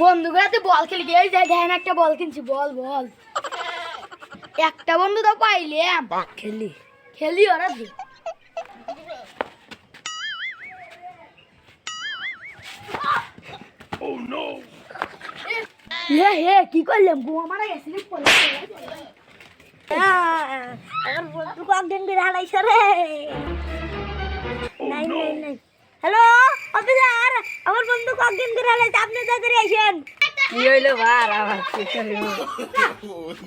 বন্ধুগুলো তো বল খেলি গিয়ে যাই দেখেন একটা বল কিনছি বল বল একটা বন্ধু তো পাইলাম খেলি খেলি ওরা দি Oh no! হে কি করলাম গোয়া মারা গেছিল আমার বন্ধু কয়েকদিন করে হারাইছে রে। নাই নাই নাই। হ্যালো অফিসার, আমার বন্ধু কয়েকদিন করে হারাইছে, আপনি তাড়াতাড়ি আসেন। কি হইলো বার আবার কি করব?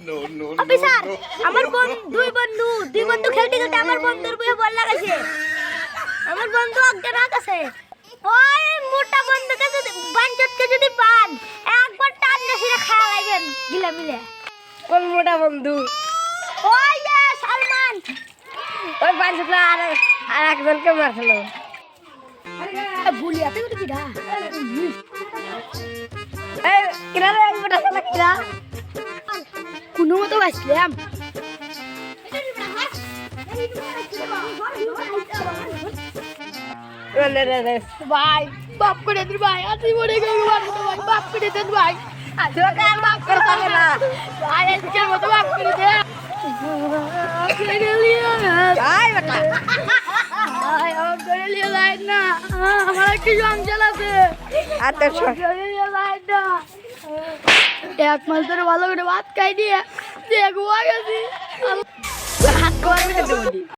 No, no, অফিসার, আমার দুই বন্ধু খেলতে খেলতে আমার বন্ধুর বইয়ে বল লাগাইছে। আমার বন্ধু অজ্ঞান হয়ে গেছে। ওই মোটা বন্ধুকে যদি বাঞ্চতকে যদি পান একবার টান দিয়ে খাওয়া লাগবেন গিলা মিলে। কোন মোটা বন্ধু? ওই যে সালমান। ওই পাঁচটা আর একজনকে মারছিল। বুলিয়াতে তো কি দা এই কিরা রে মোটা শালা কিরা? কোনো মতো বাঁচলাম রে রে রে ভাই বাপ করে দিন ভাই আছি মরে গেল ভাই বাপ করে দেন ভাই দোকান বাপ করতে না। ভাই আজকের মতো বাপ করে দে যাই বেটা। ভাই আমার করে নিয়ে যায় না আমার একটু সংসার আছে আর তো আমার করে নিয়ে যায় না এক মাস ধরে ভালো করে ভাত খাই দিয়ে দিয়ে গোয়া গেছি হাত করে দেবো